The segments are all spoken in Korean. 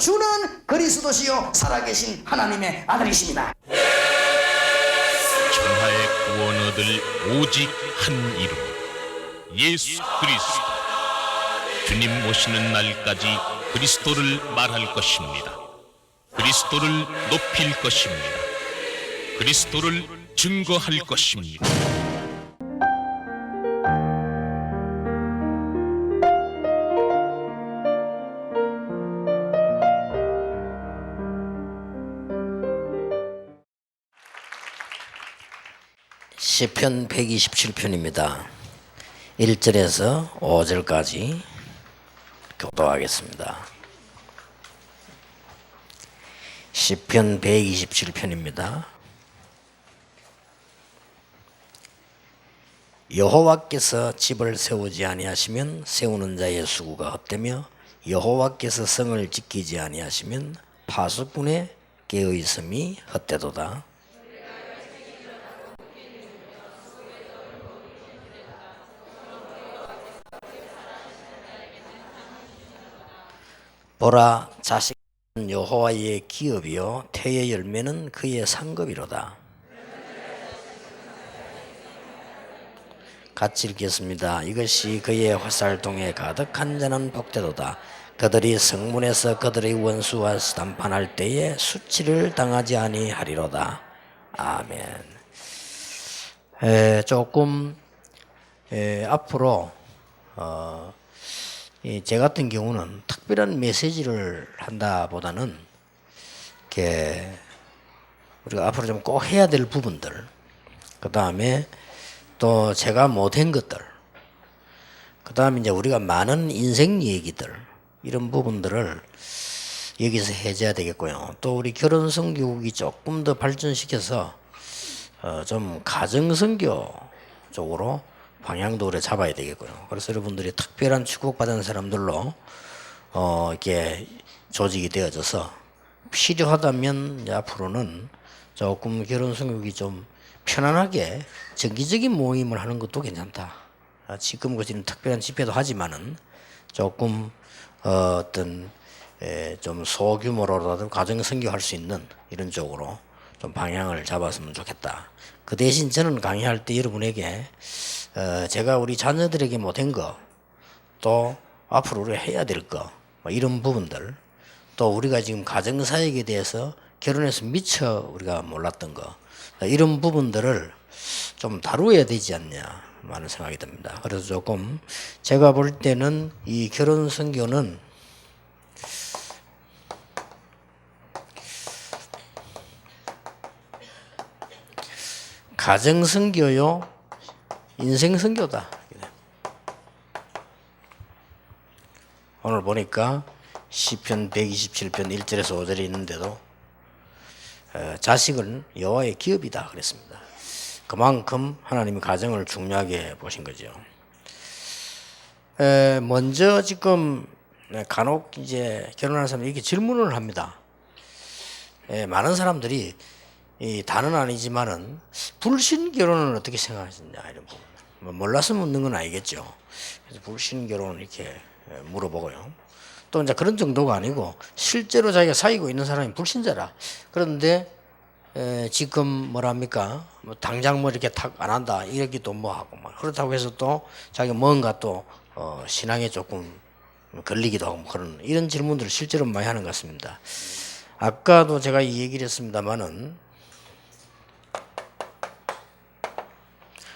주는 그리스도시요 살아계신 하나님의 아들이십니다. 천하의 구원 얻을 오직 한 이름, 예수 그리스도. 주님 오시는 날까지 그리스도를 말할 것입니다. 그리스도를 높일 것입니다. 그리스도를 증거할 것입니다. 시편 127편입니다. 1절에서 5절까지 교도하겠습니다. 시편 127편입니다. 여호와께서 집을 세우지 아니하시면 세우는 자의 수고가 헛되며 여호와께서 성을 지키지 아니하시면 파수꾼의 깨어있음이 헛되도다. 보라, 자식은 여호와의 기업이요 태의 열매는 그의 상급이로다. 같이 읽겠습니다. 이것이 그의 화살통에 가득한 자는 복되도다. 그들이 성문에서 그들의 원수와 담판할 때에 수치를 당하지 아니하리로다. 아멘. 조금 앞으로 제 같은 경우는 특별한 메시지를 한다보다는 이렇게 우리가 앞으로 좀 꼭 해야 될 부분들, 그 다음에 또 제가 못한 것들, 그 다음에 이제 우리가 많은 인생 얘기들, 이런 부분들을 여기서 해줘야 되겠고요. 또 우리 결혼선교국이 조금 더 발전시켜서 좀 가정선교 쪽으로 방향도 오래 잡아야 되겠고요. 그래서 여러분들이 특별한 축복받은 사람들로 이렇게 조직이 되어져서 필요하다면 이제 앞으로는 조금 결혼성격이 좀 편안하게 정기적인 모임을 하는 것도 괜찮다. 지금 것처럼 특별한 집회도 하지만은 조금 어떤 좀 소규모로라도 가정 선교할 수 있는 이런 쪽으로 좀 방향을 잡았으면 좋겠다. 그 대신 저는 강의할 때 여러분에게 제가 우리 자녀들에게 못한 거, 또 앞으로 우리가 해야 될 거, 이런 부분들, 또 우리가 지금 가정사역에 대해서 결혼해서 미처 우리가 몰랐던 거, 이런 부분들을 좀 다루어야 되지 않냐 하는 생각이 듭니다. 그래서 조금 제가 볼 때는 이 결혼 선교는 가정 선교요, 인생 선교다. 오늘 보니까 시편 127편 1절에서 5절에 있는데도 자식은 여호와의 기업이다 그랬습니다. 그만큼 하나님이 가정을 중요하게 보신 거죠. 먼저 지금 간혹 이제 결혼하는 사람이 이렇게 질문을 합니다. 많은 사람들이 이 다는 아니지만은 불신 결혼은 어떻게 생각하시냐 이런 부분. 몰라서 묻는 건 아니겠죠. 그래서 불신 결혼을 이렇게 물어보고요. 또 이제 그런 정도가 아니고 실제로 자기가 사귀고 있는 사람이 불신자라. 그런데 지금 뭐랍니까? 뭐 당장 뭐 이렇게 탁 안 한다 이러기도 뭐 하고 막 그렇다고 해서 또 자기가 뭔가 또 신앙에 조금 걸리기도 하고 뭐 그런 이런 질문들을 실제로 많이 하는 것 같습니다. 아까도 제가 이 얘기를 했습니다만은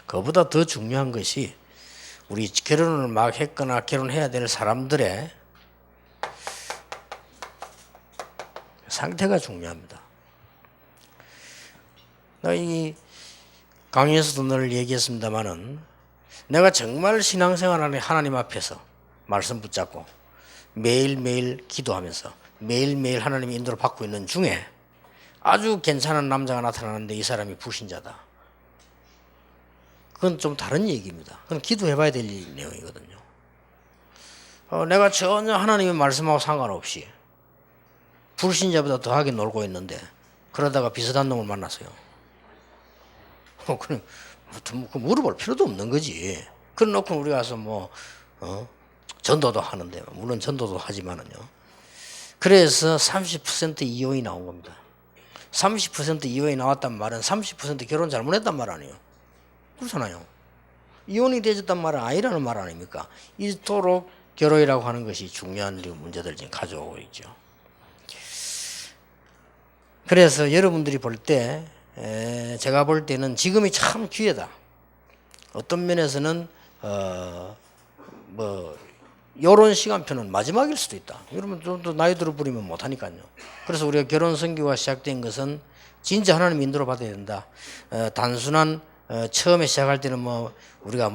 그보다 더 중요한 것이 우리 결혼을 막 했거나 결혼해야 될 사람들의 상태가 중요합니다. 이 강의에서도 늘 얘기했습니다마는 내가 정말 신앙생활을 하나님 앞에서 말씀 붙잡고 매일매일 기도하면서 매일매일 하나님의 인도를 받고 있는 중에 아주 괜찮은 남자가 나타나는데 이 사람이 불신자다. 그건 좀 다른 얘기입니다. 그건 기도해봐야 될 내용이거든요. 내가 전혀 하나님의 말씀하고 상관없이 불신자보다 더하게 놀고 있는데 그러다가 비슷한 놈을 만났어요. 그럼 물어볼 필요도 없는 거지. 그래 놓고 우리 가서 전도도 하는데 물론 전도도 하지만은요. 그래서 30% 이혼이 나온 겁니다. 30% 이혼이 나왔단 말은 30% 결혼 잘못했단 말 아니에요. 그렇잖아요. 이혼이 되었단 말은 아니라는 말 아닙니까? 이토록 결혼이라고 하는 것이 중요한 문제들을 지금 가져오고 있죠. 그래서 여러분들이 볼 때, 제가 볼 때는 지금이 참 기회다. 어떤 면에서는 요런 시간표는 마지막일 수도 있다. 여러분 좀 더 나이 들어 버리면 못 하니까요. 그래서 우리가 결혼 선교가 시작된 것은 진짜 하나님 인도로 받아야 된다. 단순한 처음에 시작할 때는 우리가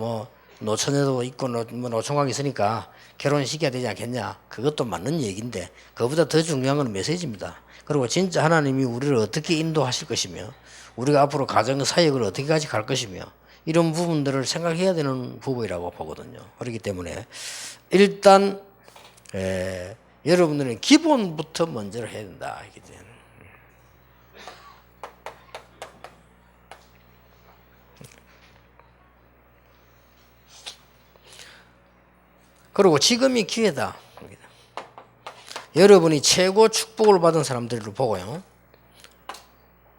노처녀도 있고 노총각이 있으니까 결혼시켜야 되지 않겠냐. 그것도 맞는 얘기인데 그것보다 더 중요한 건 메시지입니다. 그리고 진짜 하나님이 우리를 어떻게 인도하실 것이며 우리가 앞으로 가정 사역을 어떻게 같이 갈 것이며 이런 부분들을 생각해야 되는 부분이라고 보거든요. 그렇기 때문에 일단 여러분들은 기본부터 먼저 해야 된다. 그리고 지금이 기회다. 여러분이 최고 축복을 받은 사람들을 보고요.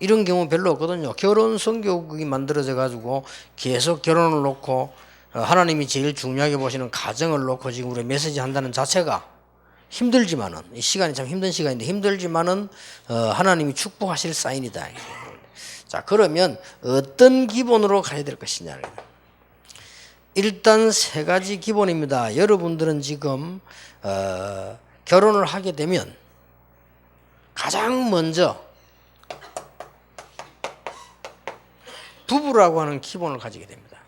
이런 경우 별로 없거든요. 결혼 선교국이 만들어져 가지고 계속 결혼을 놓고 하나님이 제일 중요하게 보시는 가정을 놓고 지금 우리 메시지 한다는 자체가 힘들지만은 이 시간이 참 힘든 시간인데 힘들지만은 하나님이 축복하실 사인이다. 자, 그러면 어떤 기본으로 가야 될 것이냐. 일단 세 가지 기본입니다. 여러분들은 지금 결혼을 하게 되면 가장 먼저 부부라고 하는 기본을 가지게 됩니다.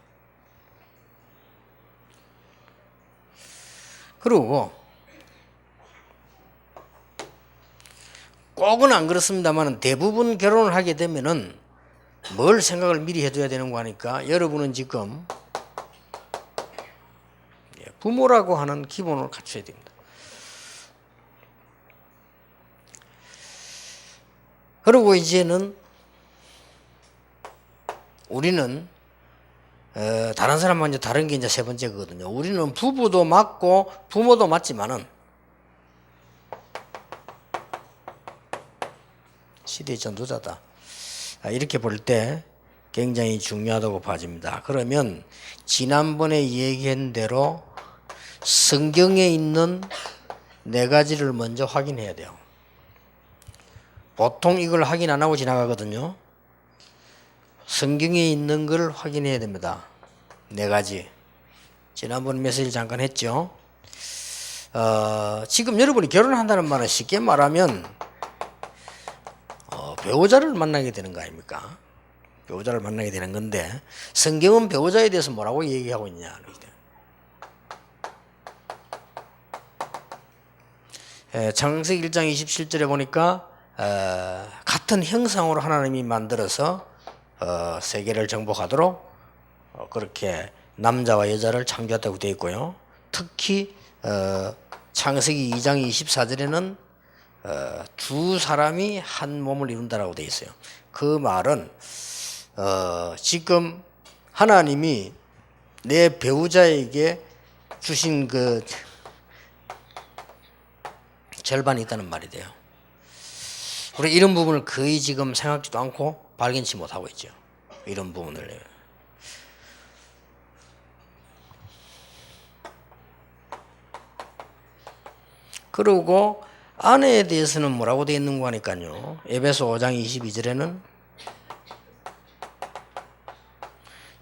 그리고 꼭은 안 그렇습니다만 대부분 결혼을 하게 되면은 뭘 생각을 미리 해둬야 되는 거 하니까 여러분은 지금 부모라고 하는 기본을 갖춰야 됩니다. 그리고 이제는 우리는 다른 사람과 이제 다른 게 이제 세 번째 거거든요. 우리는 부부도 맞고 부모도 맞지만은 시대의 전도자다. 이렇게 볼 때 굉장히 중요하다고 봐집니다. 그러면 지난번에 얘기한 대로 성경에 있는 네 가지를 먼저 확인해야 돼요. 보통 이걸 확인 안 하고 지나가거든요. 성경에 있는 걸 확인해야 됩니다. 네 가지. 지난번 메시지를 잠깐 했죠. 지금 여러분이 결혼한다는 말은 쉽게 말하면 배우자를 만나게 되는 거 아닙니까? 배우자를 만나게 되는 건데 성경은 배우자에 대해서 뭐라고 얘기하고 있냐. 창세기 1장 27절에 보니까 같은 형상으로 하나님이 만들어서 세계를 정복하도록 그렇게 남자와 여자를 창조했다고 되어 있고요. 특히 창세기 2장 24절에는 두 사람이 한 몸을 이룬다라고 되어 있어요. 그 말은 지금 하나님이 내 배우자에게 주신 그 절반이 있다는 말이 돼요. 우리 이런 부분을 거의 지금 생각지도 않고 발견치 못하고 있죠. 이런 부분을. 그리고 아내에 대해서는 뭐라고 되어 있는 거 하니까요. 에베소 5장 22절에는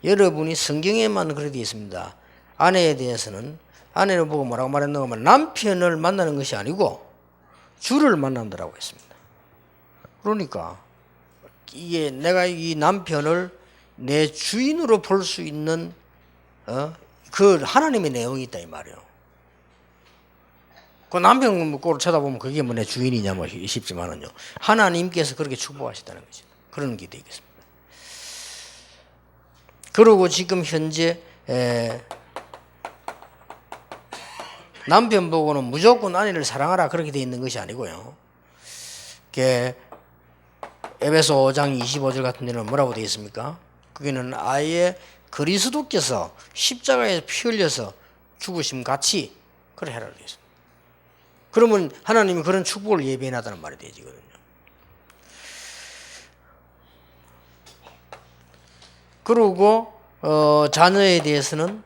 여러분이 성경에만 그렇게 되어 있습니다. 아내에 대해서는 아내를 보고 뭐라고 말했는가 하면 남편을 만나는 것이 아니고 주를 만난다라고 했습니다. 그러니까 이게 내가 이 남편을 내 주인으로 볼 수 있는 그 하나님의 내용이 있다 이 말이에요. 그 남편 꼴을 쳐다보면 그게 뭐 내 주인이냐 뭐 싶지만은요. 하나님께서 그렇게 축복하시다는 거죠. 그런 게 되겠습니다. 그리고 지금 현재 남편 보고는 무조건 아내를 사랑하라 그렇게 되어 있는 것이 아니고요. 에베소 5장 25절 같은 데는 뭐라고 되어 있습니까? 거기는 아예 그리스도께서 십자가에서 피 흘려서 죽으심 같이 그래 해라 되어 있습니다. 그러면 하나님이 그런 축복을 예비해놨다는 말이 되지거든요. 그리고 자녀에 대해서는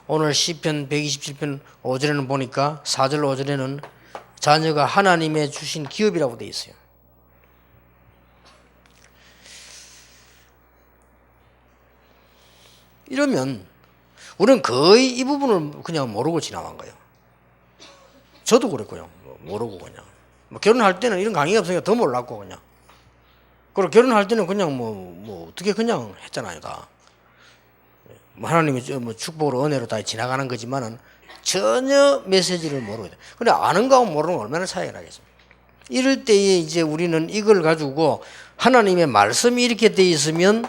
오늘 시편 127편 5절에는 보니까 4절 5절에는 자녀가 하나님의 주신 기업이라고 되어 있어요. 이러면 우리는 거의 이 부분을 그냥 모르고 지나간 거예요. 저도 그랬고요. 모르고 그냥. 결혼할 때는 이런 강의가 없으니까 더 몰랐고 그냥. 그리고 결혼할 때는 그냥 어떻게 그냥 했잖아요, 다. 하나님이 축복으로 은혜로 다 지나가는 거지만은 전혀 메시지를 모르고 있다. 근데 아는 거하고 모르는 거 얼마나 차이가 나겠습니까? 이럴 때에 이제 우리는 이걸 가지고 하나님의 말씀이 이렇게 돼 있으면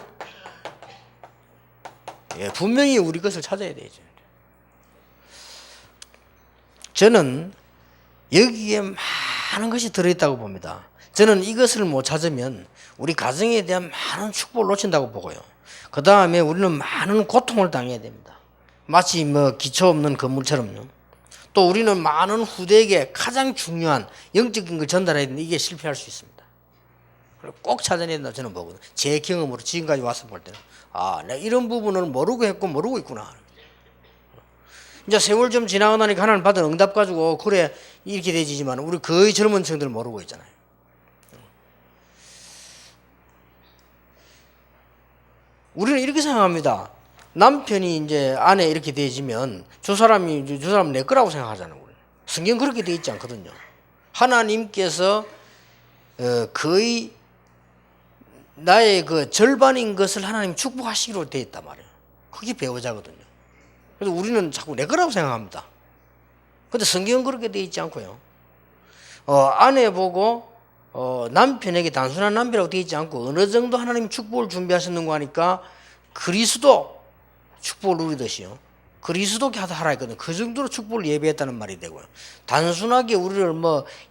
분명히 우리 것을 찾아야 되죠. 저는 여기에 많은 것이 들어있다고 봅니다. 저는 이것을 못 찾으면 우리 가정에 대한 많은 축복을 놓친다고 보고요. 그 다음에 우리는 많은 고통을 당해야 됩니다. 마치 기초 없는 건물처럼요. 또 우리는 많은 후대에게 가장 중요한 영적인 걸 전달해야 되는데 이게 실패할 수 있습니다. 꼭 찾아내야 된다고 저는 보거든요. 제 경험으로 지금까지 와서 볼 때는 내가 이런 부분을 모르고 했고 모르고 있구나. 이제 세월 좀 지나고 나니까 하나님 받은 응답 가지고 그래 이렇게 되지만 우리 거의 젊은 층들 모르고 있잖아요. 우리는 이렇게 생각합니다. 남편이 이제 아내 이렇게 되지면 저 사람은 내 거라고 생각하잖아요. 우리. 성경 그렇게 돼 있지 않거든요. 하나님께서 거의 나의 그 절반인 것을 하나님 축복하시기로 돼 있단 말이에요. 그게 배우자거든요. 그래서 우리는 자꾸 내 거라고 생각합니다. 근데 성경은 그렇게 돼 있지 않고요. 아내 보고 남편에게 단순한 남편이라고 되어 있지 않고 어느 정도 하나님 축복을 준비하셨는가 하니까 그리스도 축복을 누리듯이요. 그리스도께 하라 했거든요. 그 정도로 축복을 예배했다는 말이 되고요. 단순하게 우리를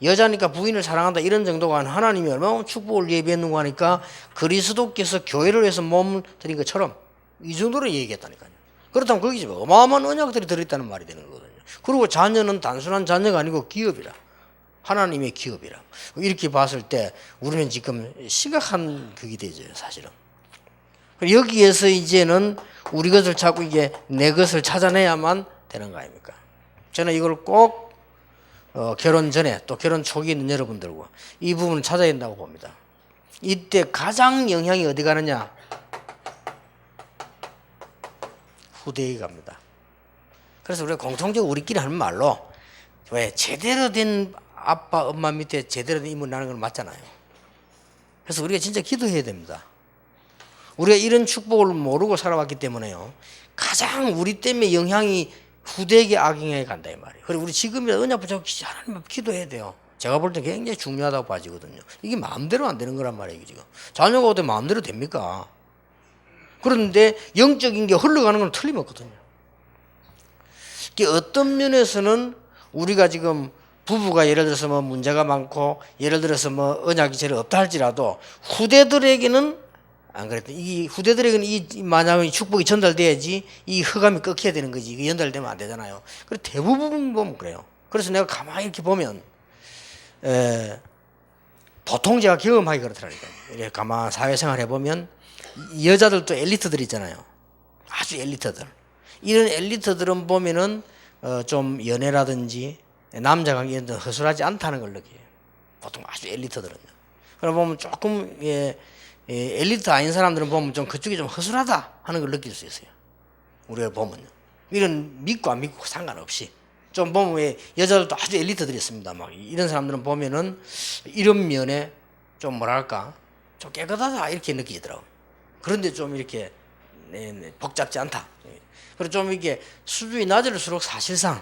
여자니까 부인을 사랑한다 이런 정도가 아니라 하나님이 얼마나 축복을 예배했는가 하니까 그리스도께서 교회를 위해서 몸을 드린 것처럼 이 정도로 얘기했다니까요. 그렇다면 거기서 어마어마한 언약들이 들어있다는 말이 되는 거거든요. 그리고 자녀는 단순한 자녀가 아니고 기업이라. 하나님의 기업이라. 이렇게 봤을 때 우리는 지금 심각한 그게 되죠, 사실은. 여기에서 이제는 우리 것을 찾고 이게 내 것을 찾아내야만 되는 거 아닙니까? 저는 이걸 꼭 결혼 전에 또 결혼 초기에 있는 여러분들과 이 부분을 찾아야 된다고 봅니다. 이때 가장 영향이 어디 가느냐? 후대에 갑니다. 그래서 우리가 공통적으로 우리끼리 하는 말로 왜 제대로 된 아빠, 엄마 밑에 제대로 된 인물 나는 건 맞잖아요. 그래서 우리가 진짜 기도해야 됩니다. 우리가 이런 축복을 모르고 살아왔기 때문에요. 가장 우리 때문에 영향이 후대에게 악영향이 간다 이 말이에요. 그리고 우리 지금이라도 언약 붙잡고 하나님 앞에 기도해야 돼요. 제가 볼 때 굉장히 중요하다고 봐지거든요. 이게 마음대로 안 되는 거란 말이에요. 지금 자녀가 어떻게 마음대로 됩니까? 그런데 영적인 게 흘러가는 건 틀림없거든요. 어떤 면에서는 우리가 지금 부부가 예를 들어서 문제가 많고 예를 들어서 언약이 제일 없다 할지라도 후대들에게는 안 그랬다. 이 후대들에게는 이 만약에 축복이 전달돼야지 이 흑암이 꺾여야 되는 거지. 이게 연달되면 안 되잖아요. 그래 대부분 보면 그래요. 그래서 내가 가만히 이렇게 보면 보통 제가 경험하기 그렇더라니까요. 이렇게 가만 사회생활 해보면 여자들도 엘리트들 있잖아요. 아주 엘리트들. 이런 엘리트들은 보면은 좀 연애라든지 남자 관계는 허술하지 않다는 걸 느껴요. 보통 아주 엘리트들은요. 그러다 보면 조금 엘리트 아닌 사람들은 보면 좀 그쪽이 좀 허술하다 하는 걸 느낄 수 있어요. 우리가 보면요. 이런 믿고 안 믿고 상관없이 좀 보면 왜 여자들도 아주 엘리트들이 있습니다. 막 이런 사람들은 보면은 이런 면에 좀 뭐랄까 좀 깨끗하다 이렇게 느끼더라고. 그런데 좀 이렇게 복잡지 않다. 그리고 좀 이게 수준이 낮을수록 사실상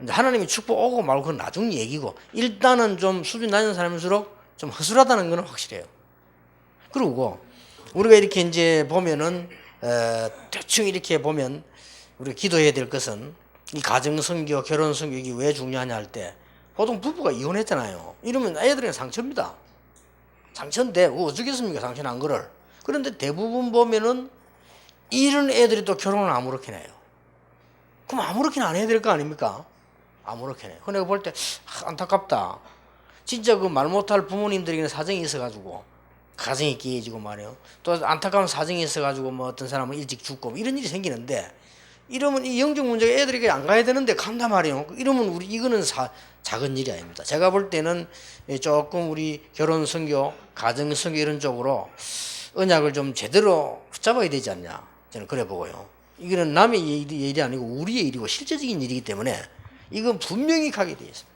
하나님이 축복 오고 말고 그건 나중 얘기고 일단은 좀 수준 낮은 사람일수록 좀 허술하다는 건 확실해요. 그리고 우리가 이렇게 이제 보면은 대충 이렇게 보면 우리가 기도해야 될 것은 이 가정선교, 결혼선교가 왜 중요하냐 할 때 보통 부부가 이혼했잖아요. 이러면 애들은 상처입니다. 상처인데 어쩌겠습니까? 상처난 거를. 그런데 대부분 보면은 이런 애들이 또 결혼을 아무렇게나 해요. 그럼 아무렇게나 안 해야 될 거 아닙니까? 아무렇게나. 그 내가 볼 때 안타깝다. 진짜 그 말 못할 부모님들에게는 사정이 있어가지고 가정이 깨지고 말이에요. 또 안타까운 사정이 있어가지고 뭐 어떤 사람은 일찍 죽고 뭐 이런 일이 생기는데 이러면 이 영적 문제가 애들에게 안 가야 되는데 간단 말이에요. 이러면 우리 이거는 작은 일이 아닙니다. 제가 볼 때는 조금 우리 결혼 선교, 가정 선교 이런 쪽으로 언약을 좀 제대로 붙잡아야 되지 않냐. 저는 그래 보고요. 이거는 남의 일이 아니고 우리의 일이고 실제적인 일이기 때문에 이건 분명히 가게 되어 있습니다.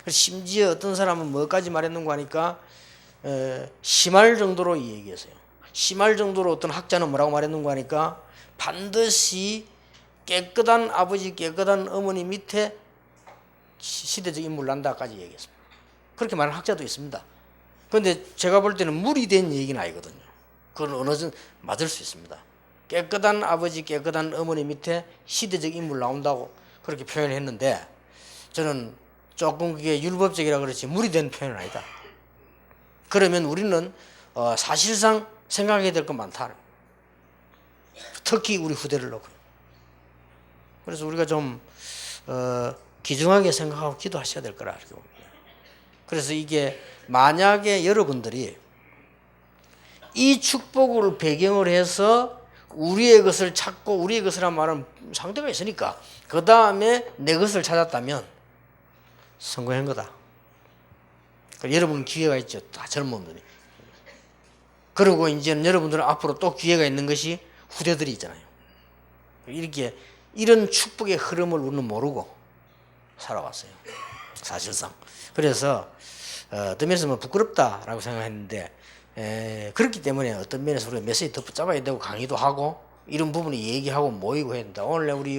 심지어 어떤 사람은 뭐까지 말했는가 하니까 심할 정도로 이 얘기했어요. 심할 정도로 어떤 학자는 뭐라고 말했는가 하니까 반드시 깨끗한 아버지, 깨끗한 어머니 밑에 시대적 인물 난다까지 얘기했습니다. 그렇게 말하는 학자도 있습니다. 그런데 제가 볼 때는 무리 된 얘기는 아니거든요. 그건 어느 정도 맞을 수 있습니다. 깨끗한 아버지, 깨끗한 어머니 밑에 시대적 인물 나온다고 그렇게 표현했는데 저는 조금 그게 율법적이라 그렇지 무리된 표현은 아니다. 그러면 우리는 사실상 생각해야 될 건 많다. 특히 우리 후대를 놓고요. 그래서 우리가 좀 귀중하게 생각하고 기도하셔야 될 거라 이렇게 봅니다. 그래서 이게 만약에 여러분들이 이 축복을 배경을 해서 우리의 것을 찾고 우리의 것이란 말은 상대가 있으니까 그 다음에 내 것을 찾았다면 성공한 거다. 여러분 기회가 있죠. 다 젊은 분들이. 그리고 이제는 여러분들은 앞으로 또 기회가 있는 것이 후대들이 있잖아요. 이렇게 이런 축복의 흐름을 우리는 모르고 살아왔어요. 사실상. 그래서 어떤 면에서 뭐 부끄럽다라고 생각했는데 그렇기 때문에 어떤 면에서 우리가 메시지 더 붙잡아야 되고 강의도 하고 이런 부분을 얘기하고 모이고 해야 된다. 오늘 우리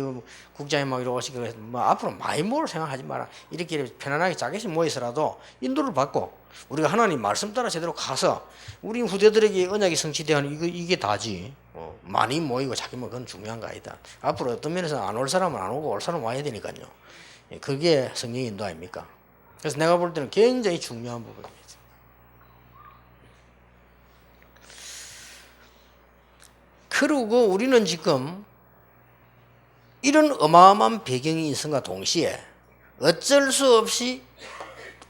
국장님 막 이러고 오시기로 해서 뭐 앞으로 많이 모을 생각하지 마라. 이렇게 편안하게 작게씩 모여서라도 인도를 받고 우리가 하나님 말씀 따라 제대로 가서 우리 후대들에게 언약이 성취되는 이게 다지. 많이 모이고 자기만 그건 중요한 거 아니다. 앞으로 어떤 면에서 안 올 사람은 안 오고 올 사람은 와야 되니까요. 그게 성령의 인도 아닙니까? 그래서 내가 볼 때는 굉장히 중요한 부분입니다. 그리고 우리는 지금 이런 어마어마한 배경이 있음과 동시에 어쩔 수 없이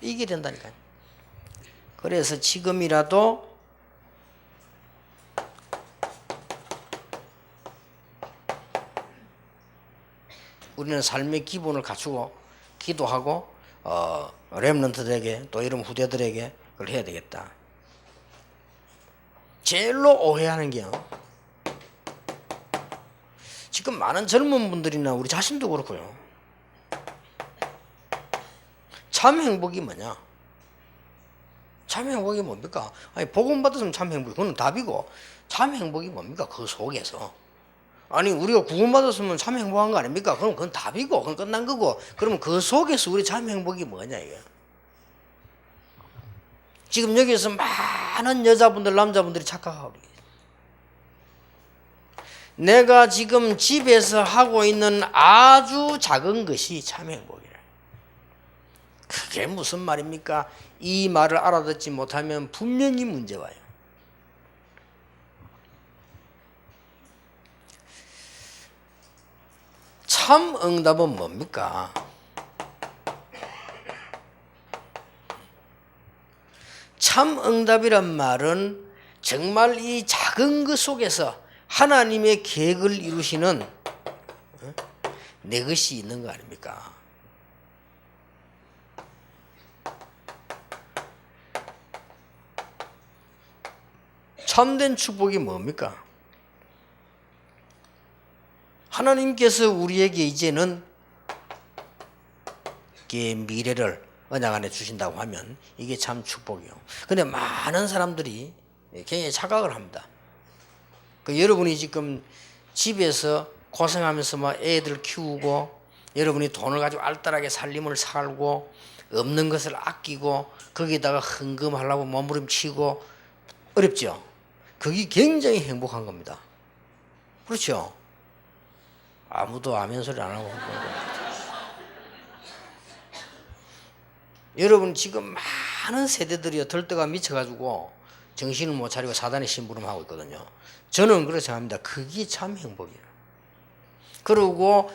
이게 된다니까요. 그래서 지금이라도 우리는 삶의 기본을 갖추고 기도하고 렘넌트들에게 또 이런 후대들에게 그걸 해야 되겠다. 제일로 오해하는 게요. 지금 많은 젊은 분들이나 우리 자신도 그렇고요. 참 행복이 뭐냐? 참 행복이 뭡니까? 아니 복음 받았으면 참 행복이 그건 답이고 참 행복이 뭡니까? 그 속에서 아니 우리가 구원 받았으면 참 행복한 거 아닙니까? 그럼 그건 답이고 그건 끝난 거고 그러면 그 속에서 우리 참 행복이 뭐냐 이게? 지금 여기에서 많은 여자분들 남자분들이 착각하고 있어요. 내가 지금 집에서 하고 있는 아주 작은 것이 참 행복이래. 그게 무슨 말입니까? 이 말을 알아듣지 못하면 분명히 문제 와요. 참 응답은 뭡니까? 참 응답이란 말은 정말 이 작은 것 속에서 하나님의 계획을 이루시는 내 것이 있는 거 아닙니까? 참된 축복이 뭡니까? 하나님께서 우리에게 이제는 미래를 언약 안에 주신다고 하면 이게 참 축복이요. 근데 많은 사람들이 굉장히 착각을 합니다. 여러분이 지금 집에서 고생하면서 막 애들 키우고 여러분이 돈을 가지고 알뜰하게 삶을 살고 없는 것을 아끼고 거기다가 헌금하려고 몸부림치고 어렵죠. 그게 굉장히 행복한 겁니다. 그렇죠? 아무도 아멘 소리 안 하고 여러분 지금 많은 세대들이 들떠가 미쳐가지고 정신을 못 차리고 사단의 심부름하고 있거든요. 저는 그렇게 생각합니다. 그게 참 행복이에요. 그리고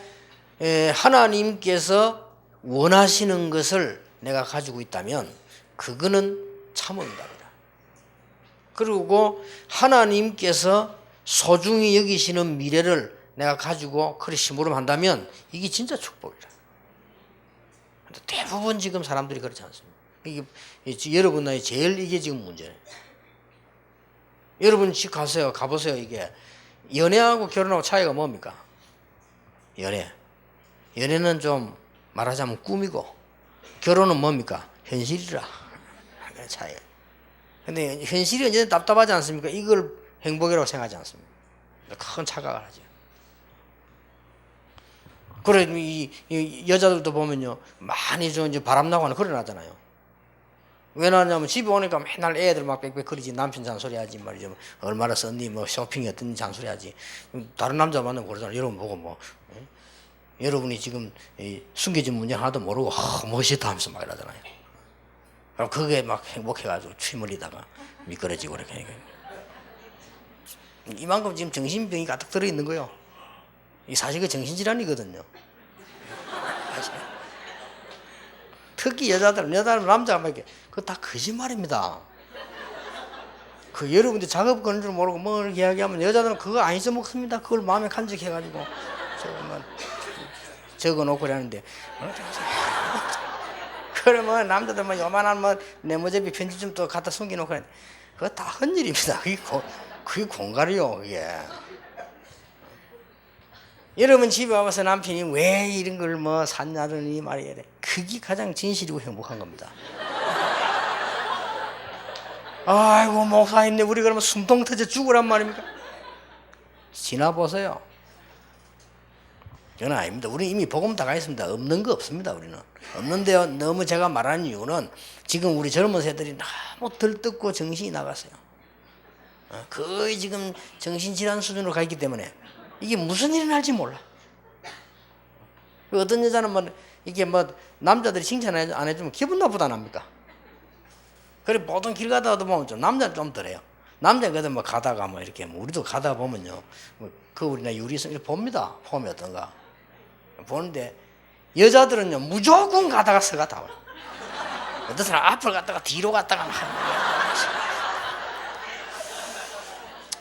하나님께서 원하시는 것을 내가 가지고 있다면 그거는 참음답니다. 그리고 하나님께서 소중히 여기시는 미래를 내가 가지고 그리 심부름한다면 이게 진짜 축복이라. 대부분 지금 사람들이 그렇지 않습니다. 이게 여러분 나이 제일 이게 지금 문제예요. 여러분 집 가보세요. 이게 연애하고 결혼하고 차이가 뭡니까? 연애는 좀 말하자면 꿈이고 결혼은 뭡니까? 현실이라. 차이. 근데 현실이 언제나 답답하지 않습니까? 이걸 행복이라고 생각하지 않습니다. 큰 착각을 하죠. 그래 이 여자들도 보면요 많이 좀 이제 바람나고 하는 그래 나잖아요. 왜 나냐면 집에 오니까 맨날 애들 막 빽빽 거리지. 남편 잔소리하지 말이죠. 얼마나 썼니 뭐 쇼핑했더니 잔소리하지. 다른 남자 만나면 그러잖아요. 여러분 보고 뭐 여러분이 지금 숨겨진 문제 하나도 모르고 멋있다 하면서 막 이러잖아요. 그럼 그게 막 행복해가지고 춤 흘리다가 미끄러지고 이렇게. 이만큼 지금 정신병이 가득 들어있는 거예요. 이 사실 그 정신질환이거든요. 특히 여자들 남자가 막 이렇게 그거 다 거짓말입니다. 그 여러분들 작업 거는 줄 모르고 뭐 이야기하면 여자들은 그거 안 잊어먹습니다. 그걸 마음에 간직해가지고 적어놓고 그러는데 그러면 남자들 뭐 요만한 뭐 네모제비 편지 좀 또 갖다 숨겨놓고 그러는데 그거 다 헛일입니다. 그게 공갈이요. 그게. 여러분 집에 와서 남편이 왜 이런 걸 뭐 샀냐더니 말이야. 그게 가장 진실이고 행복한 겁니다. 아이고 목사님네 우리 그러면 숨통 터져 죽으란 말입니까? 지나보세요. 저는 아닙니다. 우리 이미 복음 다 가 있습니다. 없는 거 없습니다. 우리는 없는데요. 너무 제가 말하는 이유는 지금 우리 젊은 세들이 너무 들떴고 정신이 나갔어요. 거의 지금 정신질환 수준으로 가 있기 때문에 이게 무슨 일이 날지 몰라. 어떤 여자는 뭐 이게 뭐 남자들이 칭찬 안 해주면 기분 나쁘다 납니까? 그래 보통 길 가다가도 보면 좀 남자는 좀 덜해요. 남자는 뭐 가다가 뭐 이렇게 뭐 우리도 가다 보면요, 그 우리나 유리선 이렇게 봅니다. 폼이 어떤가 보는데 여자들은요 무조건 가다가 서가 다 와요. 어떤 사람 앞을 갔다가 뒤로 갔다가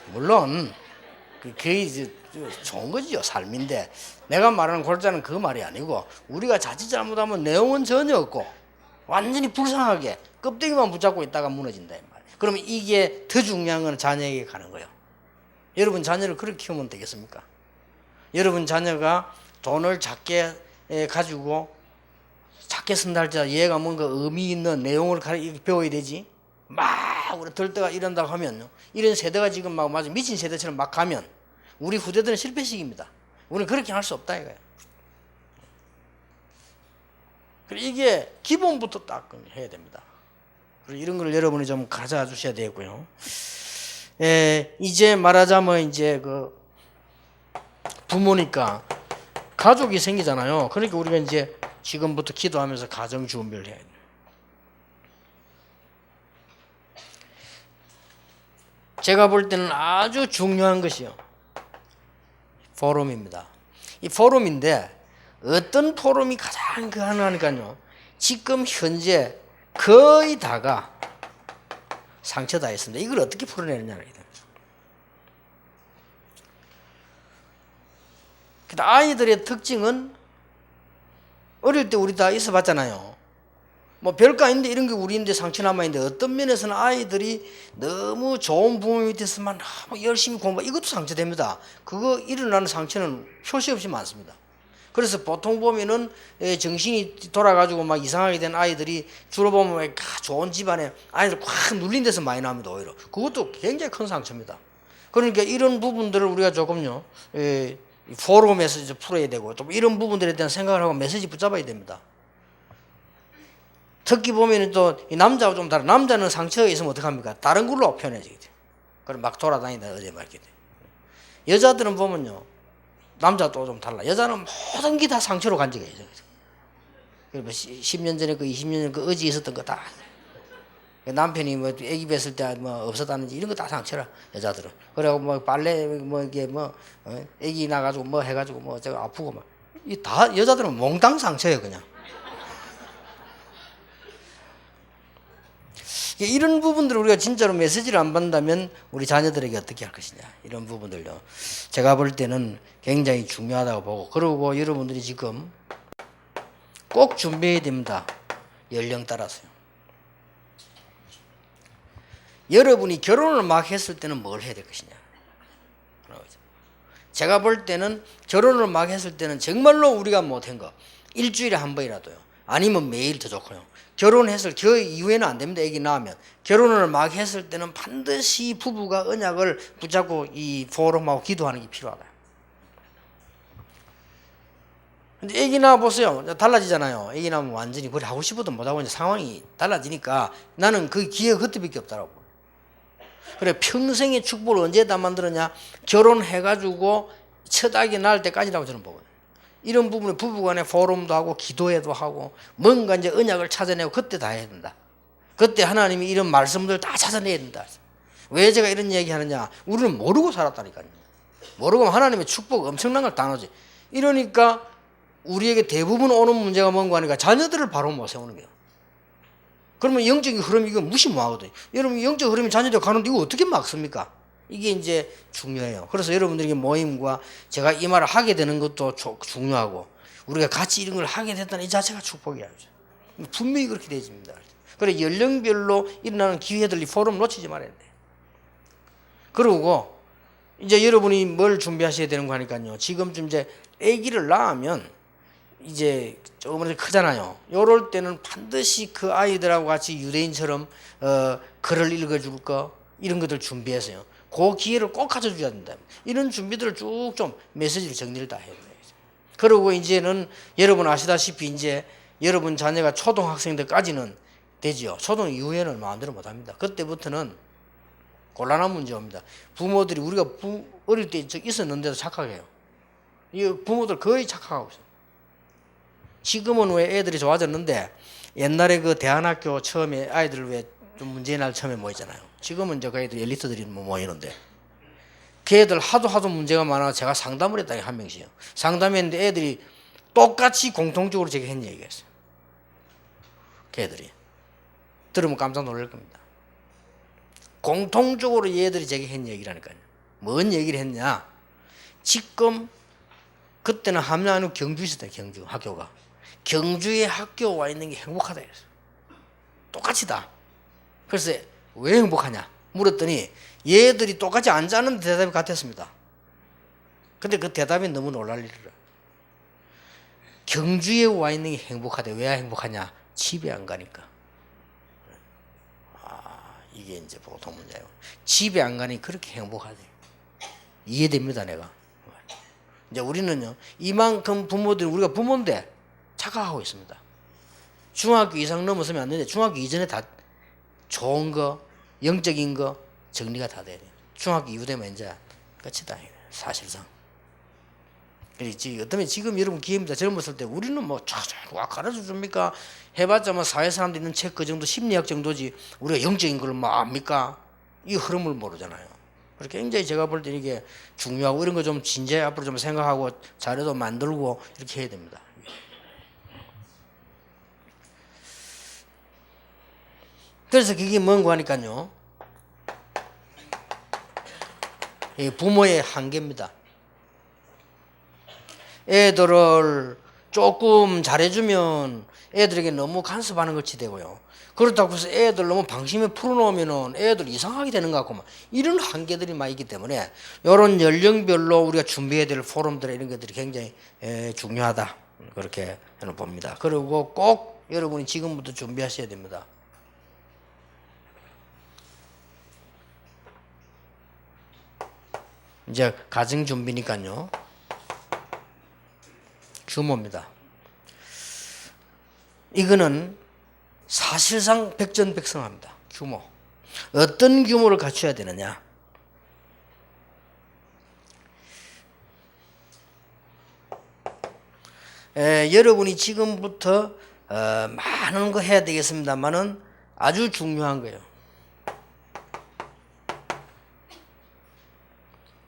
물론 그게 이제 좋은 거지요. 삶인데 내가 말하는 골자는 그 말이 아니고 우리가 자칫 잘못하면 내용은 전혀 없고 완전히 불쌍하게 껍데기만 붙잡고 있다가 무너진다 이 말이에요. 그러면 이게 더 중요한 건 자녀에게 가는 거예요. 여러분 자녀를 그렇게 키우면 되겠습니까? 여러분 자녀가 돈을 작게 가지고 작게 쓴다 할지라도 얘가 뭔가 의미 있는 내용을 배워야 되지. 막 우리 들다가 이런다고 하면요, 이런 세대가 지금 막 맞아 미친 세대처럼 막 가면 우리 후대들은 실패식입니다. 우리는 그렇게 할 수 없다 이거예요. 이게 기본부터 딱 해야 됩니다. 그리고 이런 걸 여러분이 좀 가져다 주셔야 되고요. 이제 말하자면 이제 그 부모니까 가족이 생기잖아요. 그러니까 우리가 이제 지금부터 기도하면서 가정 준비를 해야 돼요. 제가 볼 때는 아주 중요한 것이요, 포럼입니다. 이 포럼인데 어떤 포럼이 가장 가능하니까요, 지금 현재 거의 다가 상처 다 했습니다. 이걸 어떻게 풀어내느냐는 얘기입니다. 아이들의 특징은 어릴 때 우리 다 있어 봤잖아요. 뭐 별거 아닌데 이런 게 우리인데 상처 남아있는데 어떤 면에서는 아이들이 너무 좋은 부모 밑에서만 너무 열심히 공부하고 이것도 상처됩니다. 그거 일어나는 상처는 표시 없이 많습니다. 그래서 보통 보면은 정신이 돌아가지고 막 이상하게 된 아이들이 주로 보면 좋은 집안에 아이들 확 눌린 데서 많이 나옵니다. 오히려 그것도 굉장히 큰 상처입니다. 그러니까 이런 부분들을 우리가 조금요 포럼에서 이제 풀어야 되고 또 이런 부분들에 대한 생각을 하고 메시지 붙잡아야 됩니다. 특히 보면 또 이 남자하고 좀 다른, 남자는 상처가 있으면 어떡합니까? 다른 걸로 표현해지게 돼. 그럼 막 돌아다니다 어디 막 이렇게 돼. 여자들은 보면요, 남자도 좀 달라. 여자는 모든 게 다 상처로 간직해져. 그리고 10년 전에 그 20년 전에 그 어제 있었던 거 다. 남편이 뭐 아기 뵀을 때 뭐 없었다는지 이런 거 다 상처라 여자들은. 그리고 뭐 빨래 뭐 이게 뭐 아기 나가지고 뭐 해가지고 뭐 저거 아프고 막 이 다 여자들은 몽땅 상처예요 그냥. 이런 부분들을 우리가 진짜로 메시지를 안 받는다면 우리 자녀들에게 어떻게 할 것이냐, 이런 부분들요. 제가 볼 때는 굉장히 중요하다고 보고, 그리고 여러분들이 지금 꼭 준비해야 됩니다. 연령 따라서요. 여러분이 결혼을 막 했을 때는 뭘 해야 될 것이냐. 제가 볼 때는 결혼을 막 했을 때는 정말로 우리가 못한 거 일주일에 한 번이라도요. 아니면 매일 더 좋고요. 결혼했을 그 이후에는 안 됩니다. 애기 낳으면. 결혼을 막 했을 때는 반드시 부부가 언약을 붙잡고 이 포럼하고 기도하는 게 필요하다. 근데 애기 낳아 보세요. 달라지잖아요. 애기 낳으면 완전히 그걸 하고 싶어도 못하고 이제 상황이 달라지니까 나는 그 기회가 그때밖에 없더라고. 그래, 평생의 축복을 언제 다 만들었냐? 결혼해가지고 첫 아기 낳을 때까지라고 저는 보거든요. 이런 부분에 부부간에 포럼도 하고 기도회도 하고 뭔가 이제 언약을 찾아내고 그때 다 해야 된다. 그때 하나님이 이런 말씀들 다 찾아내야 된다. 왜 제가 이런 얘기 하느냐? 우리는 모르고 살았다니까요. 모르고 하나님의 축복 엄청난 걸 다 놓지. 이러니까 우리에게 대부분 오는 문제가 뭔가 하니까 자녀들을 바로 못 세우는 거예요. 그러면 영적인 흐름 이거 무시 못 하거든요. 여러분 영적 흐름이 자녀들 가는데 이거 어떻게 막습니까? 이게 이제 중요해요. 그래서 여러분들에게 모임과 제가 이 말을 하게 되는 것도 중요하고 우리가 같이 이런 걸 하게 됐다는 이 자체가 축복이야. 분명히 그렇게 되집니다. 그래 연령별로 일어나는 기회들 이 포럼 놓치지 말아야 돼. 그리고 이제 여러분이 뭘 준비하셔야 되는 거 하니까요. 지금쯤 이제 아기를 낳으면 이제 조금 크잖아요. 요럴 때는 반드시 그 아이들하고 같이 유대인처럼 글을 읽어줄 거 이런 것들 준비해서요. 그 기회를 꼭 가져줘야 된다. 이런 준비들을 쭉 좀 메시지를 정리를 다 해야 돼요. 그리고 이제는 여러분 아시다시피 이제 여러분 자녀가 초등학생들까지는 되지요. 초등 이후에는 마음대로 못합니다. 그때부터는 곤란한 문제 옵니다. 부모들이 우리가 어릴 때 있었는데도 착각해요. 이 부모들 거의 착각하고 있어요. 지금은 왜 애들이 좋아졌는데 옛날에 그 대안학교 처음에 아이들 왜 좀 문제의 날 처음에 모이잖아요. 지금은 이제 그 애들 엘리트들이 모이는데 그 애들 하도 문제가 많아 제가 상담을 했다 한 명씩요. 상담했는데 애들이 똑같이 공통적으로 제게 했는 얘기가 있어요. 그 애들이 들으면 깜짝 놀랄 겁니다. 공통적으로 얘들이 제게 했는 얘기라니까요. 뭔 얘기를 했냐? 지금 그때는 함양 아니고 경주 있었다. 경주 학교가 경주에 학교 와 있는 게 행복하다 그랬어요. 똑같이다. 그래서 왜 행복하냐 물었더니 얘들이 똑같이 앉아는 대답이 같았습니다. 근데 그 대답이 너무 놀랄 일이라. 경주에 와 있는 게 행복하대. 왜 행복하냐? 집에 안 가니까. 이게 이제 보통 문제예요. 집에 안 가니 그렇게 행복하대. 이해됩니다, 내가. 이제 우리는요, 이만큼 부모들이 우리가 부모인데 착각하고 있습니다. 중학교 이상 넘어서면 안 되는데 중학교 이전에 다 좋은 거, 영적인 거 정리가 다 돼야 돼요. 중학교 이후 되면 이제 끝이다, 사실상. 그렇지. 어쩌면 지금 여러분 기회입니다. 젊었을 때 우리는 뭐 쫙쫙 가르쳐 줍니까? 해봤자 뭐 사회 사람들 있는 책 그 정도 심리학 정도지 우리가 영적인 걸 뭐 압니까? 이 흐름을 모르잖아요. 그렇게 굉장히 제가 볼 때 이게 중요하고 이런 거 좀 진지하게 앞으로 좀 생각하고 자료도 만들고 이렇게 해야 됩니다. 그래서 그게 뭔가 하니까요. 부모의 한계입니다. 애들을 조금 잘해주면 애들에게 너무 간섭하는 것이 되고요. 그렇다고 해서 애들 너무 방심에 풀어놓으면 애들 이상하게 되는 것 같고 이런 한계들이 많이 있기 때문에 이런 연령별로 우리가 준비해야 될 포럼들 이런 것들이 굉장히 중요하다. 그렇게 저는 봅니다. 그리고 꼭 여러분이 지금부터 준비하셔야 됩니다. 이제 가정 준비니까요. 규모입니다. 이거는 사실상 백전백승합니다. 규모. 어떤 규모를 갖춰야 되느냐? 여러분이 지금부터 많은 거 해야 되겠습니다만은 아주 중요한 거예요.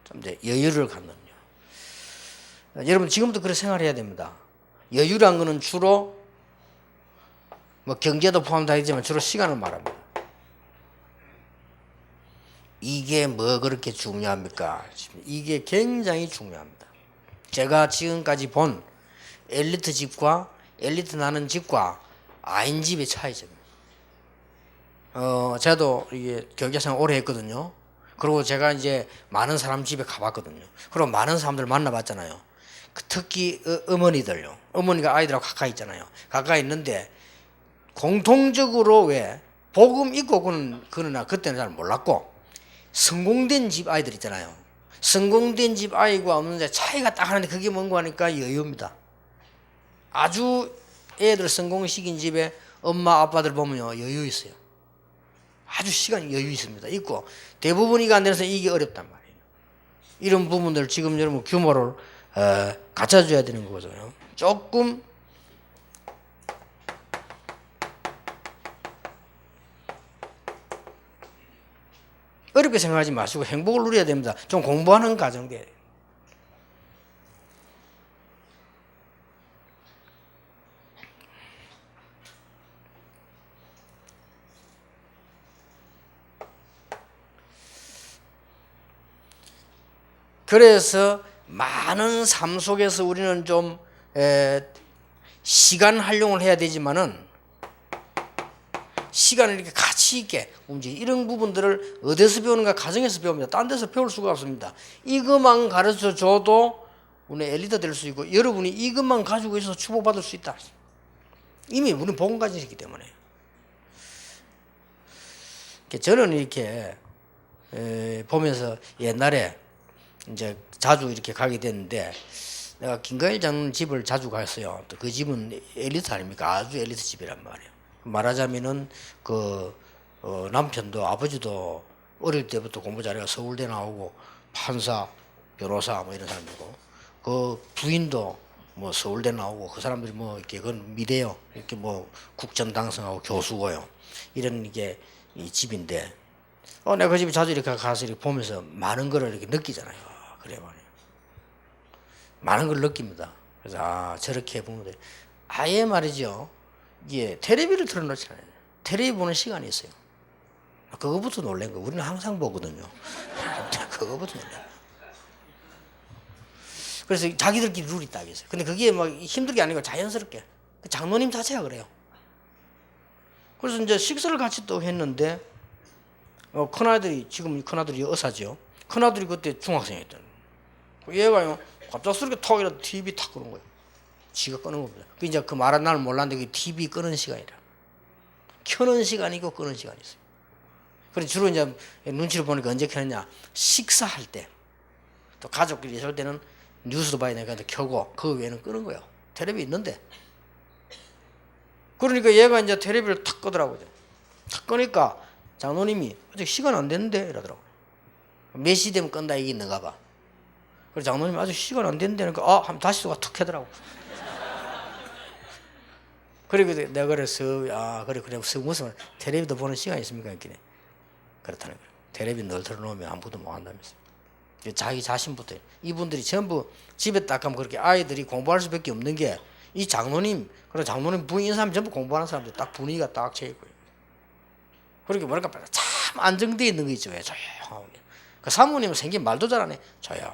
좀 이제 여유를 갖는 거예요. 여러분 지금부터 그렇게 생활해야 됩니다. 여유란 거는 주로 뭐 경제도 포함되지만 주로 시간을 말합니다. 이게 뭐 그렇게 중요합니까? 이게 굉장히 중요합니다. 제가 지금까지 본 엘리트 집과 엘리트 나는 집과 아닌 집의 차이점입니다. 저도 이게 교육자생활 오래 했거든요. 그리고 제가 이제 많은 사람 집에 가봤거든요. 그리고 많은 사람들 만나봤잖아요. 특히 어머니들요. 어머니가 아이들하고 가까이 있잖아요. 가까이 있는데 공통적으로 왜 복음 있고 그러나 그때는 잘 몰랐고 성공된 집 아이들 있잖아요. 성공된 집 아이가 없는데 차이가 딱 하는데 그게 뭔가 하니까 여유입니다. 아주 애들 성공시킨 집에 엄마 아빠들 보면요 여유 있어요. 아주 시간이 여유 있습니다. 있고 대부분 이거 안 돼서 이게 어렵단 말이에요. 이런 부분들 지금 여러분 규모를 갖춰줘야 되는 거죠. 조금 어렵게 생각하지 마시고 행복을 누려야 됩니다. 좀 공부하는 과정 돼요. 그래서 많은 삶 속에서 우리는 좀 시간 활용을 해야 되지만은 시간을 이렇게 가치 있게 움직이 이런 부분들을 어디서 배우는가? 가정에서 배웁니다. 딴 데서 배울 수가 없습니다. 이것만 가르쳐 줘도 우리 엘리트 될 수 있고 여러분이 이것만 가지고 있어서 축복받을 수 있다. 이미 우리는 복음 가진 있기 때문에. 저는 이렇게 보면서 옛날에 이제 자주 이렇게 가게 됐는데 내가 김가일 장로님 집을 자주 갔어요. 또 그 집은 엘리트 아닙니까? 아주 엘리트 집이란 말이에요. 말하자면은 남편도 아버지도 어릴 때부터 공부 잘해가 서울대 나오고 판사, 변호사 뭐 이런 사람이고 그 부인도 뭐 서울대 나오고 그 사람들이 뭐 이렇게 그건 미래요. 이렇게 뭐 국정 당선하고 교수고요. 이런 이게 이 집인데 내가 그 집에 자주 이렇게 가서 이렇게 보면서 많은 거를 이렇게 느끼잖아요. 그래 말이에요. 많은 걸 느낍니다. 그래서 저렇게 보면 돼. 아예 말이죠. 이게 텔레비를 틀어놓지 않아요. 텔레비 보는 시간이 있어요. 그거부터 놀란 거. 우리는 항상 보거든요. 그거부터 놀란. 그래서 자기들끼리 룰이 딱 있어요. 근데 그게 막 힘들게 아니고 자연스럽게. 장로님 자체가 그래요. 그래서 이제 식사를 같이 또 했는데 큰아들이 지금 큰아들이 의사죠. 큰아들이 그때 중학생이었던. 얘가요 갑작스럽게 톡 이렇게 TV 탁 끄는 거예요. 지가 끄는 겁니다. 그 이제 그 말한 날 몰랐는데 그 TV 끄는 시간이라. 켜는 시간이고 끄는 시간이 있어요. 그래서 주로 이제 눈치를 보니까 언제 켜느냐 식사할 때 또 가족끼리 있을 때는 뉴스도 봐야 되니까 켜고 그 외에는 끄는 거예요. 텔레비 있는데. 그러니까 얘가 이제 텔레비를 탁 끄더라고요. 탁 끄니까 장로님이 아직 시간 안 됐는데 이러더라고요. 몇 시 되면 끈다 이게 있는가 봐. 그래서 장로님이 아직 시간 안 됐는데 그러니까 한번 다시 또 툭 하더라고. 그리고 내가 그래서 그래 무슨 텔레비도 보는 시간이 있습니까? 이렇게 그렇다는 거예요. 텔레비 늘 틀어놓으면 아무것도 못 한다면서. 자기 자신부터 이분들이 전부 집에 딱 가면 그렇게 아이들이 공부할 수밖에 없는 게 이 장로님 그리고 장로님 부인 사람 전부 공부하는 사람들 딱 분위기가 딱 쳐 있고요. 그렇게 뭐랄까 참 안정되어 있는 거 있죠. 조용하게. 그 사모님은 생긴 말도 잘하네. 조용.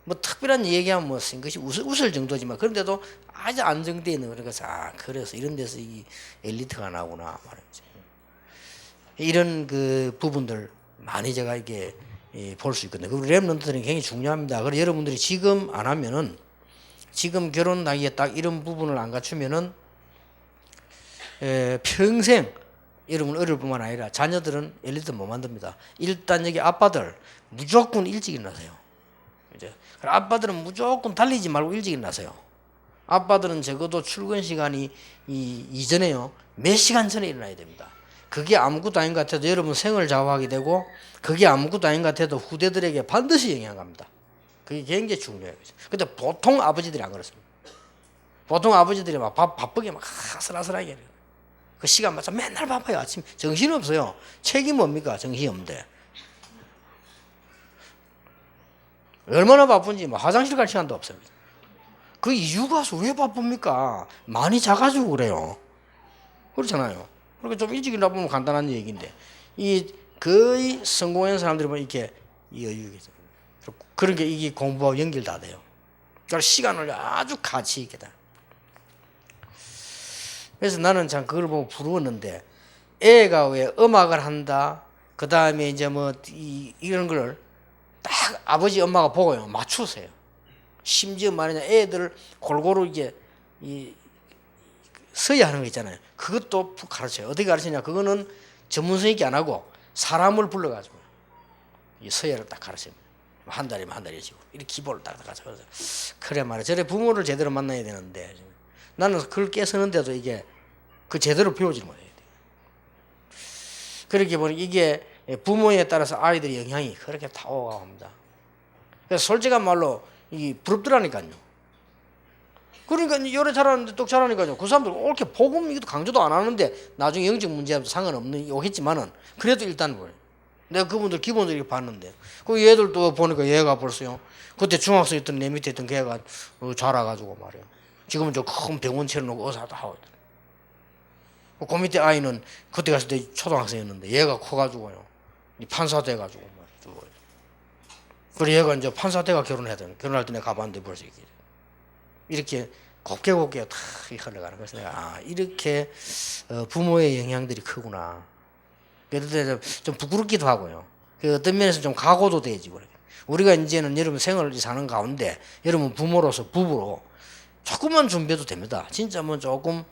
뭐 특별한 얘기하면 뭐 쓴 것이 웃을 정도지만 그런데도 아주 안정되어 있는 거. 그래서 그래서 이런 데서 이 엘리트가 나오구나 말이죠. 이런 그 부분들 많이 제가 이게 볼 수 있거든요. 그 렘넌트들은 굉장히 중요합니다. 그래서 여러분들이 지금 안 하면은 지금 결혼 나이에 딱 이런 부분을 안 갖추면은 평생 여러분 어릴 뿐만 아니라 자녀들은 엘리트 못 만듭니다. 일단 여기 아빠들 무조건 일찍 일어나세요. 이제 아빠들은 무조건 달리지 말고 일찍 일어나세요. 아빠들은 적어도 출근 시간이 이전에요 몇 시간 전에 일어나야 됩니다. 그게 아무것도 아닌 것 같아도 여러분 생을 좌우하게 되고 그게 아무것도 아닌 것 같아도 후대들에게 반드시 영향을 갑니다. 그게 굉장히 중요해요. 근데 보통 아버지들이 안 그렇습니다. 보통 아버지들이 막 바쁘게 막 아슬아슬하게 그 시간 맞춰 맨날 바빠요. 아침 정신 없어요. 책임 뭡니까? 정신이 없는데 얼마나 바쁜지 뭐 화장실 갈 시간도 없습니다. 그 이유가 왜 바쁩니까? 많이 자가지고 그래요. 그렇잖아요. 그러니까 좀 일찍 일어나보면 간단한 얘기인데 이 거의 성공한 사람들이 보면 이렇게 여유게 그런 게 이게 공부하고 연결 다 돼요. 그러니까 시간을 아주 가치 있게 다. 그래서 나는 참 그걸 보고 부러웠는데 애가 왜 음악을 한다. 그 다음에 이제 뭐 이런 걸 딱 아버지 엄마가 보고요 맞추세요. 심지어 말이냐 애들 골고루 이제 써야 하는 거 있잖아요. 그것도 가르쳐요. 어떻게 가르치냐? 그거는 전문 선생님이 안 하고 사람을 불러가지고 이 서예를 딱 가르쳐요. 한 달이면 한 달이지고 이렇게 기본을 딱 가르쳐. 그래 말이야. 저래 부모를 제대로 만나야 되는데 나는 그걸 깨서는데도 이게 그 제대로 배우지 못해야 돼. 그렇게 보니 이게 부모에 따라서 아이들의 영향이 그렇게 다 오가고 합니다. 그래서 솔직한 말로 이 부럽더라니까요. 그러니까 요래 잘하는데 똑 잘하니까요. 그 사람들 이렇게 복음 이것도 강조도 안 하는데 나중에 영적 문제하고 상관없는 오겠지만은 그래도 일단 뭐예요. 내가 그분들 기본적으로 봤는데 그 얘들도 보니까 얘가 벌써요. 그때 중학생 있던 내 밑에 있던 걔가 자라가지고 말이에요. 지금은 저 큰 병원 차려놓고 의사도 하고 있더라. 그 밑에 아이는 그때 갔을 때 초등학생이었는데 얘가 커가지고요. 판사 돼가지고 말이죠. 그래 얘가 이제 판사 돼가 결혼해야 되는. 결혼할 때 내가 가봤는데 벌써 이렇게 곱게 다 흘러가는 거죠. 내가 이렇게 부모의 영향들이 크구나. 그래도 좀 부끄럽기도 하고요. 어떤 면에서 좀 각오도 되지. 우리가 이제는 여러분 생활을 사는 가운데 여러분 부모로서 부부로 조금만 준비해도 됩니다. 진짜 뭐 조금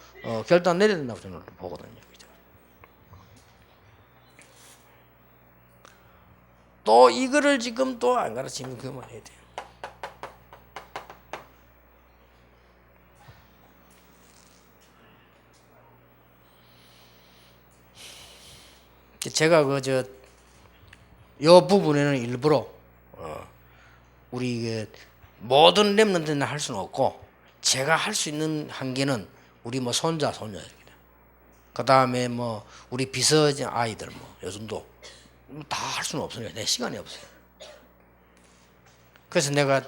결단 내려야 된다고 저는 보거든요. 또 이거를 지금 또 안 가르치면 그만 해야 돼요. 제가 요 부분에는 일부러 우리 모든 렘넌트는 할 수는 없고 제가 할 수 있는 한계는 우리 뭐 손자 손녀입니다. 그 다음에 뭐 우리 비서진 아이들 뭐 요즘도 다 할 수는 없으니까 내 시간이 없어요. 그래서 내가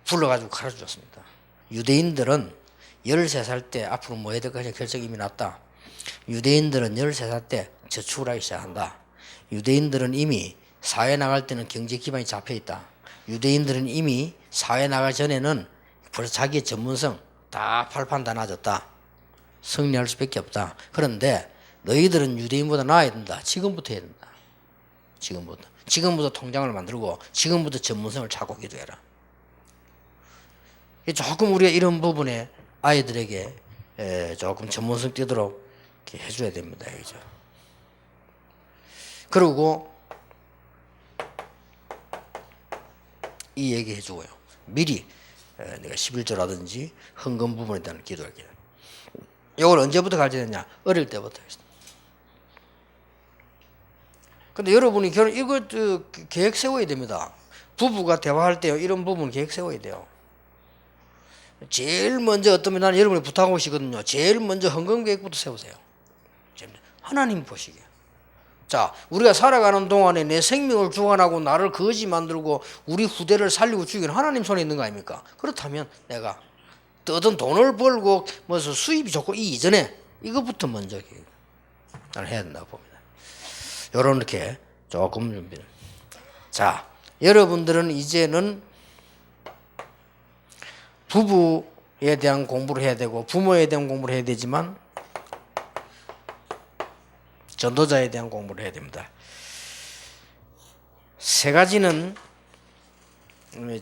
불러가지고 가르쳐 줬습니다. 유대인들은 13살 때 앞으로 뭐 해야 될 것인가 결정이 이미 났다. 유대인들은 13살 때 저축을 하기 시작한다. 유대인들은 이미 사회 나갈 때는 경제 기반이 잡혀 있다. 유대인들은 이미 사회 나가기 전에는 벌써 자기의 전문성 다 발판 다 낮았다. 승리할 수밖에 없다. 그런데 너희들은 유대인보다 나아야 된다. 지금부터 해야 된다. 지금부터 통장을 만들고 지금부터 전문성을 찾고 기도해라. 조금 우리가 이런 부분에 아이들에게 조금 전문성 띄도록 해줘야 됩니다. 그죠? 그리고 이 얘기 해주고요. 미리 내가 11조라든지 헌금 부분에 대한 기도할게요. 이걸 언제부터 가르쳐야 되냐? 어릴 때부터 했습니다. 근데 여러분이 이거 계획 세워야 됩니다. 부부가 대화할 때 이런 부분 계획 세워야 돼요. 제일 먼저 어떤 나는 여러분이 부탁하고 싶거든요. 제일 먼저 헌금 계획부터 세우세요. 하나님 보시기에. 자, 우리가 살아가는 동안에 내 생명을 주관하고 나를 거지 만들고 우리 후대를 살리고 죽이는 하나님 손에 있는 거 아닙니까? 그렇다면 내가 어떤 돈을 벌고 무슨 수입이 좋고 이 이전에 이것부터 먼저 나는 해야 된다고 봅니다. 요렇게 조금 준비를. 자, 여러분들은 이제는 부부에 대한 공부를 해야 되고 부모에 대한 공부를 해야 되지만 전도자에 대한 공부를 해야 됩니다. 세 가지는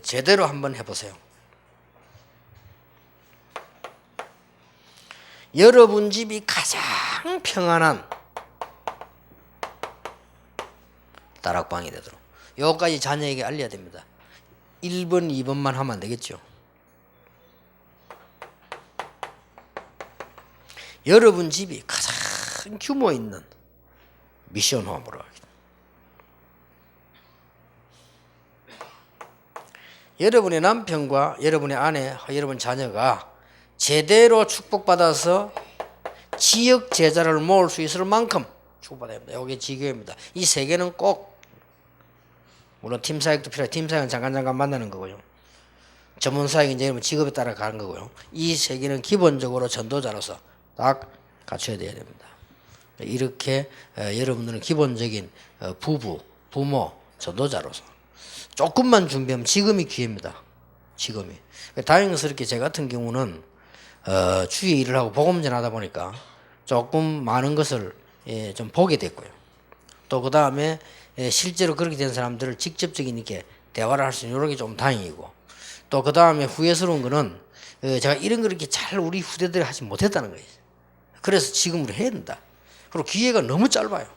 제대로 한번 해보세요. 여러분 집이 가장 평안한 다락방이 되도록 요까지 자녀에게 알려야 됩니다. 1번, 2번만 하면 안 되겠죠. 여러분 집이 가장 규모 있는 미션 홈으로 하겠습니다. 여러분의 남편과 여러분의 아내, 여러분 자녀가 제대로 축복받아서 지역 제자를 모을 수 있을 만큼 축복받아야 합니다. 이게 지교입니다. 이 세 개는 꼭 물론 팀 사역도 필요해요. 팀 사역은 잠깐 만나는 거고요. 전문 사역은 이제 직업에 따라 가는 거고요. 이 세 개는 기본적으로 전도자로서 딱 갖춰야 돼야 됩니다. 이렇게 여러분들은 기본적인 부부, 부모, 전도자로서 조금만 준비하면 지금이 기회입니다. 지금이. 다행스럽게 제 같은 경우는 주위에 일을 하고 복음전 하다 보니까 조금 많은 것을 좀 보게 됐고요. 또 그 다음에 실제로 그렇게 된 사람들을 직접적인 이렇게 대화를 할 수 있는 이런 게 좀 다행이고, 또 그 다음에 후회스러운 거는 제가 이런 걸 이렇게 잘 우리 후대들이 하지 못했다는 거예요. 그래서 지금 우리 해야 된다. 그리고 기회가 너무 짧아요.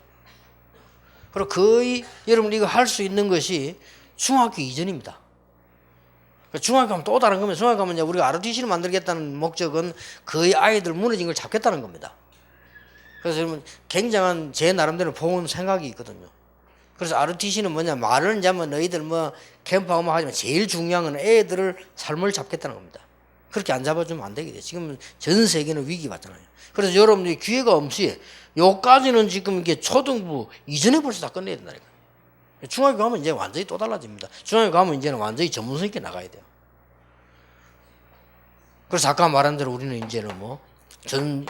그리고 거의 여러분 이거 할 수 있는 것이 중학교 이전입니다. 중학교 가면 또 다른 겁니다. 중학교 가면 이제 우리가 ROTC를 만들겠다는 목적은 거의 아이들 무너진 걸 잡겠다는 겁니다. 그래서 여러분 굉장한 제 나름대로 보온 생각이 있거든요. 그래서 ROTC는 뭐냐, 말은 이제 뭐 너희들 뭐 캠프하고 뭐 하지만 제일 중요한 건 애들을 삶을 잡겠다는 겁니다. 그렇게 안 잡아주면 안 되겠죠. 지금 전 세계는 위기 받잖아요. 그래서 여러분들이 기회가 없이 요까지는 지금 이게 초등부 이전에 벌써 다 끝내야 된다니까. 중학교 가면 이제 완전히 또 달라집니다. 중학교 가면 이제는 완전히 전문성 있게 나가야 돼요. 그래서 아까 말한 대로 우리는 이제는 뭐 전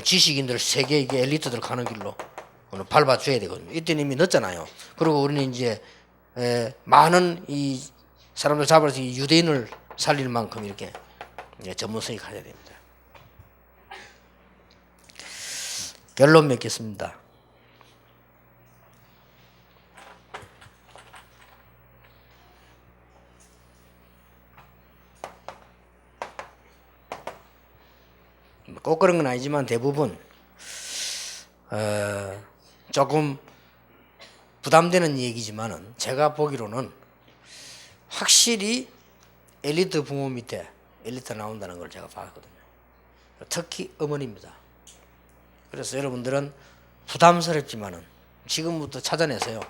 지식인들 세계 이게 엘리트들 가는 길로 밟아줘야 되거든요. 이때는 이미 늦잖아요. 그리고 우리는 이제 많은 이 사람들 잡아서 유대인을 살릴 만큼 이렇게 전문성이 가야 됩니다. 결론 맺겠습니다. 꼭 그런 건 아니지만 대부분 조금 부담되는 얘기지만은 제가 보기로는 확실히 엘리트 부모 밑에 엘리트 나온다는 걸 제가 봤거든요. 특히 어머니입니다. 그래서 여러분들은 부담스럽지만은 지금부터 찾아내세요.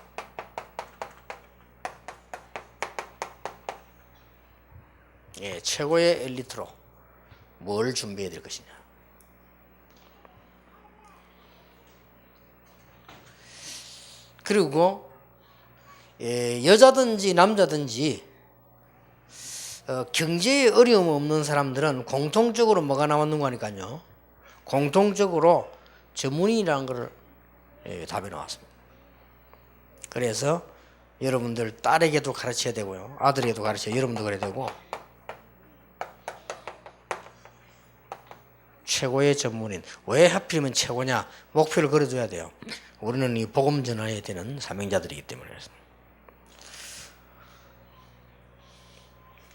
최고의 엘리트로 뭘 준비해야 될 것이냐. 그리고 여자든지 남자든지 경제에 어려움 없는 사람들은 공통적으로 뭐가 나왔는 거니까요. 공통적으로 전문인이라는 걸 답이 나왔습니다. 그래서 여러분들 딸에게도 가르쳐야 되고요. 아들에게도 가르쳐야 여러분도 그래야 되고, 최고의 전문인. 왜 하필이면 최고냐? 목표를 걸어줘야 돼요. 우리는 이 복음 전하야 되는 사명자들이기 때문에.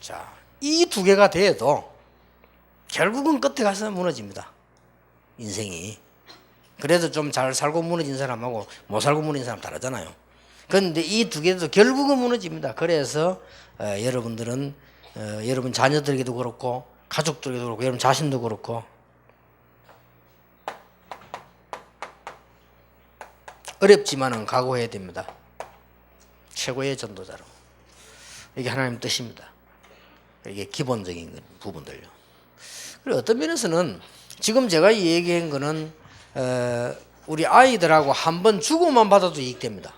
자, 이 두 개가 돼도 결국은 끝에 가서 무너집니다. 인생이. 그래도 좀 잘 살고 무너진 사람하고 못 살고 무너진 사람 다르잖아요. 그런데 이 두 개도 결국은 무너집니다. 그래서 여러분들은 여러분 자녀들에게도 그렇고 가족들에게도 그렇고 여러분 자신도 그렇고 어렵지만은 각오해야 됩니다. 최고의 전도자로. 이게 하나님 뜻입니다. 이게 기본적인 부분들요. 그리고 어떤 면에서는 지금 제가 얘기한 거는 우리 아이들하고 한번 주고만 받아도 이익됩니다.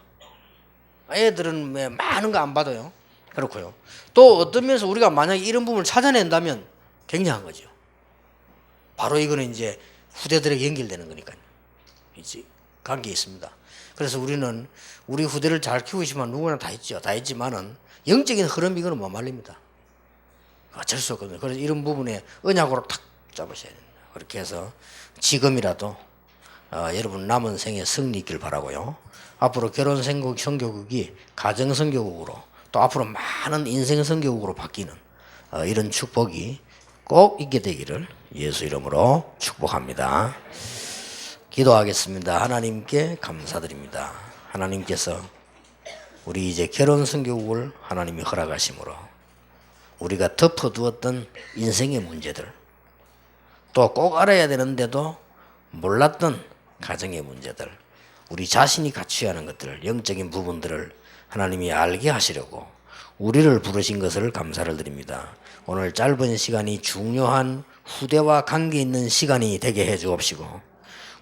애들은 많은 거 안 받아요. 그렇고요. 또 어떤 면에서 우리가 만약에 이런 부분을 찾아낸다면 굉장한 거죠. 바로 이거는 이제 후대들에게 연결되는 거니까요. 이제 관계 있습니다. 그래서 우리는 우리 후대를 잘 키우시면 누구나 다 있죠. 다 있지만은 영적인 흐름 이거는 못 말립니다. 어쩔 수 없거든요. 그래서 이런 부분에 언약으로 탁 잡으셔야 됩니다. 그렇게 해서 지금이라도 여러분 남은 생에 승리 있길 바라고요. 앞으로 결혼 성교국이 가정 성교국으로 또 앞으로 많은 인생 성교국으로 바뀌는 이런 축복이 꼭 있게 되기를 예수 이름으로 축복합니다. 기도하겠습니다. 하나님께 감사드립니다. 하나님께서 우리 이제 결혼 성교국을 하나님이 허락하심으로 우리가 덮어두었던 인생의 문제들, 또 꼭 알아야 되는데도 몰랐던 가정의 문제들, 우리 자신이 갖춰야 하는 것들, 영적인 부분들을 하나님이 알게 하시려고 우리를 부르신 것을 감사를 드립니다. 오늘 짧은 시간이 중요한 후대와 관계 있는 시간이 되게 해 주옵시고,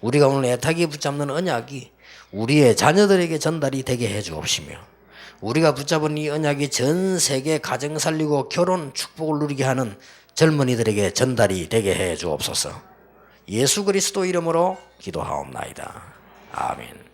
우리가 오늘 애타게 붙잡는 언약이 우리의 자녀들에게 전달이 되게 해 주옵시며, 우리가 붙잡은 이 언약이 전 세계 가정 살리고 결혼 축복을 누리게 하는 젊은이들에게 전달이 되게 해 주옵소서. 예수 그리스도 이름으로 기도하옵나이다. 아멘.